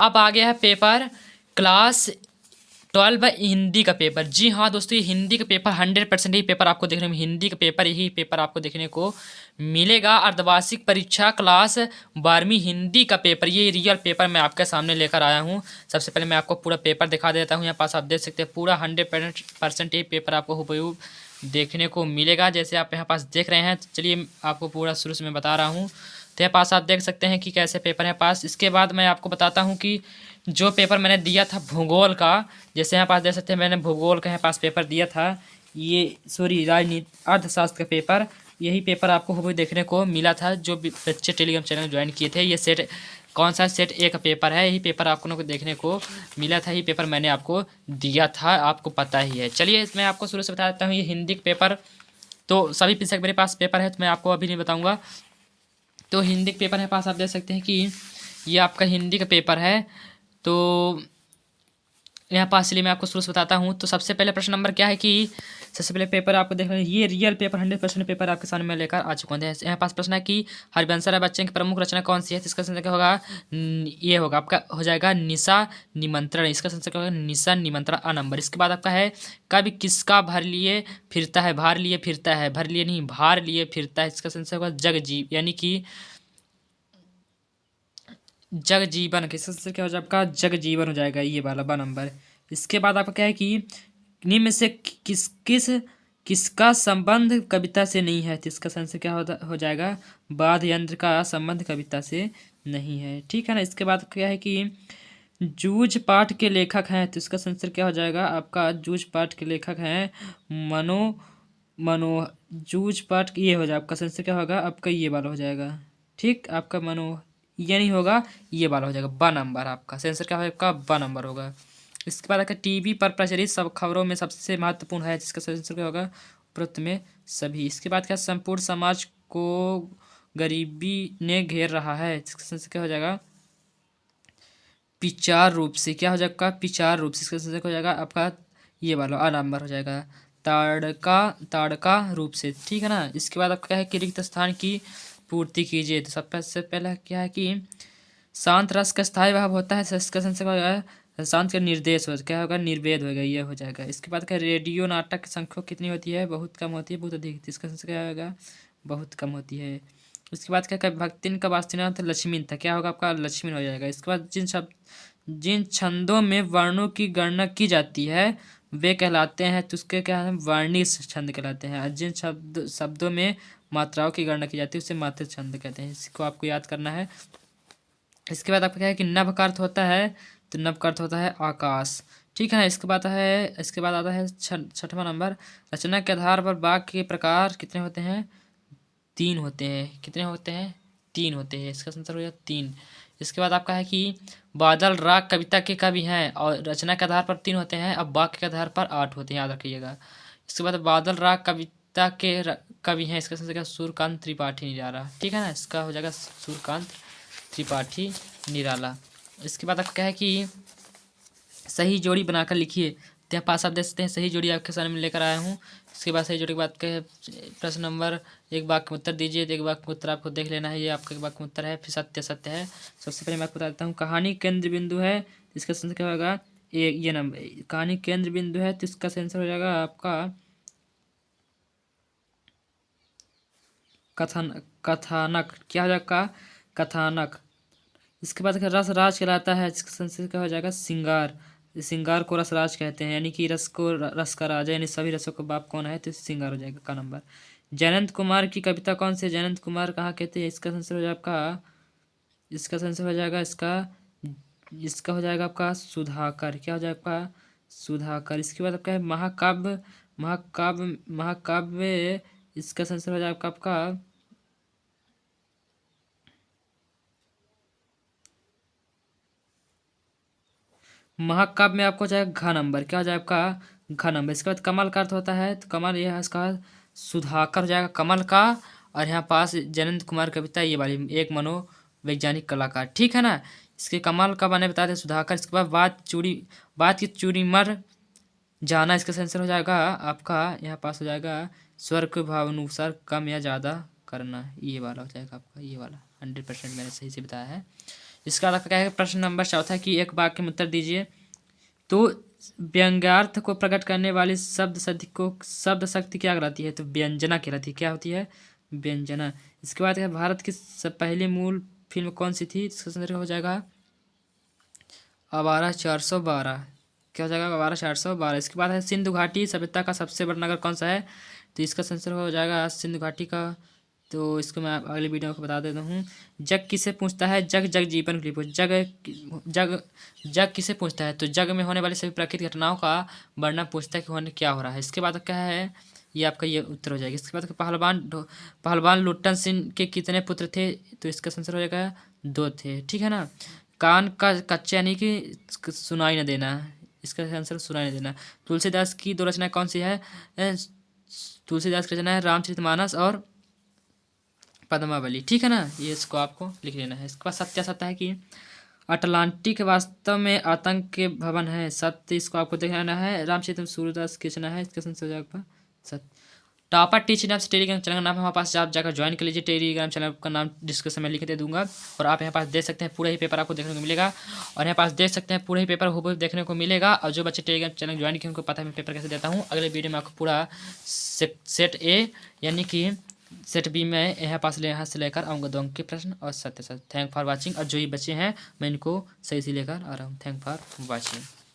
अब आ गया है पेपर क्लास 12 हिंदी का पेपर। जी हाँ दोस्तों, ये हिंदी का पेपर 100% ही पेपर आपको देखने में हिंदी का पेपर यही पेपर आपको देखने को मिलेगा। अर्धवार्षिक परीक्षा क्लास 12वीं हिंदी का पेपर, ये रियल पेपर मैं आपके सामने लेकर आया हूँ। सबसे पहले मैं आपको पूरा पेपर दिखा देता हूँ। यहाँ पास आप देख सकते हैं पूरा 100% ये पेपर आपको हुबहू देखने को मिलेगा जैसे आप यहाँ पास देख रहे हैं। चलिए आपको पूरा शुरू से मैं बता रहा हूँ। तो यहाँ पास आप देख सकते हैं कि कैसे पेपर है पास। इसके बाद मैं आपको बताता हूँ कि जो पेपर मैंने दिया था भूगोल का, जैसे यहाँ पास देख सकते हैं मैंने भूगोल का यहाँ पास पेपर दिया था, ये सॉरी राजनीति अर्थशास्त्र का पेपर, यही पेपर आपको हुबहू देखने को मिला था। जो भी बच्चे टेलीग्राम चैनल ज्वाइन किए थे, ये सेट कौन सा सेट ए का पेपर है, यही पेपर आपको देखने को मिला था। यही पेपर मैंने आपको दिया था, आपको पता ही है। चलिए मैं आपको शुरू से बता देता हूँ ये हिंदी का पेपर। तो सभी पुस्तक मेरे पास पेपर है तो मैं आपको अभी नहीं बताऊँगा। तो हिंदी के पेपर है पास आप देख सकते हैं कि ये आपका हिंदी का पेपर है। तो यहाँ पास चलिए मैं आपको शुरू से बताता हूँ। तो सबसे पहले प्रश्न नंबर क्या है कि सबसे पहले पेपर आपको देख रहे हैं, ये रियल पेपर 100% पेपर आपके सामने मैं लेकर आ चुका हूँ। यहाँ पास प्रश्न है कि हरिवंश राय बच्चन की प्रमुख रचना कौन सी है। तो इसका संख्या क्या होगा, ये होगा आपका हो जाएगा निशा निमंत्रण। इसका संख्या क्या होगा, निशा निमंत्रण आ नंबर। इसके बाद आपका है कभी किसका भर लिए फिरता है, भार लिए फिरता है, भर लिए नहीं भार लिए फिरता है। इसका संख्या होगा जगजीव, यानी कि जगजीवन। किसका संख्या क्या हो जाएगा आपका जगजीवन हो जाएगा, ये वाला बा नंबर। इसके बाद आपका क्या है कि निम्न में से किसका संबंध कविता से नहीं है। तो इसका संशय क्या हो जाएगा, वाद्य यंत्र का संबंध कविता से नहीं है। ठीक है ना। इसके बाद क्या है कि जूझ पाठ के लेखक हैं। तो इसका संशय क्या हो जाएगा आपका, जूझ पाठ के लेखक हैं मनो मनो जूझ पाठ, ये हो जाएगा आपका संशय क्या होगा आपका, ये वाला हो जाएगा। ठीक, आपका मनो ये नहीं होगा, ये वाला हो जाएगा ब नंबर। आपका सेंसर क्या होगा आपका ब नंबर होगा। इसके बाद आपका टीवी पर प्रचलित सब खबरों में सबसे महत्वपूर्ण है, जिसका सेंसर क्या होगा उपरोक्त में सभी। इसके बाद क्या संपूर्ण समाज को गरीबी ने घेर रहा है। इसका सेंसर क्या हो जाएगा विचार रूप से, क्या हो जाएगा विचार रूप से। इसका सेंसर क्या हो जाएगा आपका ये वाला आ नंबर हो जाएगा ताड़का ताड़का रूप से। ठीक है ना। इसके बाद आपका क्या है कि रिक्त स्थान की पूर्ति कीजिए। तो सबसे पहला क्या है कि शांत रस का स्थायी भाव होता है। इसका संशय क्या होगा शांत का निर्देश हो, क्या होगा निर्वेद होगा, ये हो जाएगा। इसके बाद क्या रेडियो नाटक की संख्या कितनी होती है, बहुत कम होती है, बहुत अधिक। इसका संशय क्या होगा बहुत कम होती है। उसके बाद क्या भक्तिन का वास्तुनाथ लक्ष्मी था, क्या होगा आपका लक्ष्मी हो जाएगा। इसके बाद जिन छंदों में वर्णों की गणना की जाती है वे कहलाते हैं, तो उसके क्या है वर्णित छंद कहलाते हैं। जिन शब्दों में मात्राओं की गणना की जाती है उसे मात्रिक छंद कहते हैं। इसको आपको याद करना है। इसके बाद आपका क्या है कि नभ का अर्थ होता है, तो नभ का अर्थ होता है आकाश। ठीक है ना। इसके बाद आता है छठवां नंबर, रचना के आधार पर वाक्य के प्रकार कितने होते हैं, 3 होते हैं। कितने होते हैं 3 होते हैं। इसका संतर हो गया 3। इसके बाद आपका है कि बादल राग कविता के कवि हैं और रचना के आधार पर 3 होते हैं, अब वाक्य के आधार पर 8 होते हैं, याद रखिएगा। इसके बाद बादल राग कविता के कवि हैं। इसका संतर क्या सूर्यकांत त्रिपाठी निराला। ठीक है ना। इसका हो जाएगा सूर्यकांत त्रिपाठी निराला। इसके बाद आपका क्या है कि सही जोड़ी बनाकर लिखिए। तो यहाँ पास आप देख सकते हैं सही जोड़ी आपके सामने में लेकर आया हूँ। इसके बाद सही जोड़ी के बाद के प्रश्न नंबर एक वाक्य में उत्तर दीजिए। तो एक वाक्य में उत्तर आपको देख लेना है, ये आपका वाक्य में उत्तर है, फिर सत्य सत्य है। सबसे पहले मैं आपको बता देता हूँ कहानी केंद्र बिंदु है, तो इसका सेंसर क्या होगा ये नंबर कहानी केंद्र बिंदु है, तो इसका सेंसर हो जाएगा आपका कथानक। क्या हो जाएगा कथानक। इसके बाद रस राज कहलाता है, इसका संस्कृत क्या हो जाएगा श्रृंगार। श्रृंगार को रस राज कहते हैं, यानी कि रस को रस का राजा, यानी सभी रसों का बाप कौन है, तो श्रृंगार हो जाएगा का नंबर। जयंत कुमार की कविता कौन सी है, जयंत कुमार कहाँ कहते हैं। इसका संस्कृत हो जाएगा आपका इसका संस्कृत हो जाएगा इसका हो जाएगा आपका सुधाकर। क्या हो जाएगा आपका सुधाकर। इसके बाद आपका है महाकाव्य महाकाव्य महाकाव्य। इसका संस्कृत हो जाएगा आपका महाकाव्य में आपको हो जाएगा घ नंबर। क्या हो जाएगा आपका घ नंबर। इसके बाद कमल का अर्थ होता है, तो कमल यह है इसका सुधाकर हो जाएगा कमल का। और यहाँ पास जयंत कुमार कविता ये वाली एक मनोवैज्ञानिक कलाकार। ठीक है ना। इसके कमल का मैंने बताया था सुधाकर। इसके बाद बात की चूड़ी मर जाना। इसका सेंसर हो जाएगा आपका यहाँ पास हो जाएगा स्वर के भावानुसार कम या ज़्यादा करना, ये वाला हो जाएगा आपका ये वाला 100% मैंने सही से बताया है। इसका आपका क्या है, प्रश्न नंबर 4 कि एक वाक्य में उत्तर दीजिए। तो व्यंग्यार्थ को प्रकट करने वाली शब्द शक्ति क्या कहलाती है? तो व्यंजना कहलाती है। क्या होती है? व्यंजना। इसके बाद है भारत की पहली मूल फिल्म कौन सी थी? इसका संदर्भ हो जाएगा आवारा 412। क्या हो जाएगा? आवारा 412। इसके बाद है सिंधु घाटी सभ्यता का सबसे बड़ा नगर कौन सा है? तो इसका संदर्भ हो जाएगा सिंधु घाटी का। तो इसको मैं अगली वीडियो को बता देता हूँ। जग किसे पूछता है? जग जग जीवन की पूछ। जग जग जग किसे पूछता है? तो जग में होने वाली सभी प्राकृतिक घटनाओं का वर्णन पूछता है कि होने क्या हो रहा है। इसके बाद क्या है? ये आपका ये उत्तर हो जाएगा। इसके बाद पहलवान लुट्टन सिंह के कितने पुत्र थे? तो इसका आंसर हो जाएगा 2 थे। ठीक है ना। कान का कच्चा यानी कि सुनाई न देना। इसका आंसर सुनाई न देना। तुलसीदास की 2 रचनाएं कौन सी है? तुलसीदास की रचना है रामचरितमानस और पद्मावली। ठीक है ना। ये इसको आपको लिख लेना है। इसके बाद सत्यासत्य है कि अटलांटिक वास्तव में आतंक के भवन है। सत्य इसको आपको देखना है। रामचरित सूरदास की रचना है। इसका आंसर हो जाएगा सत्य। टॉपर टीचर नाम से टेलीग्राम चैनल का नाम है हमारे पास। आप जाकर ज्वाइन कर लीजिए। टेलीग्राम चैनल का नाम डिस्क्रिप्शन में लिख दे दूंगा। और आप यहाँ पास देख सकते हैं पूरा ही पेपर आपको देखने को मिलेगा। और यहाँ पास देख सकते हैं पूरा ही पेपर हूबहू देखने को मिलेगा। और जो बच्चे टेलीग्राम चैनल ज्वाइन किए उनको पता है मैं पेपर कैसे देता हूँ। अगले वीडियो में आपको पूरा सेट ए यानी कि सेट बी में यहाँ से लेकर आऊँगा 2 अंक के प्रश्न और सत्य। Thank for watching. और जो ही बच्चे हैं मैं इनको सही से लेकर आ रहा हूँ। Thank for watching.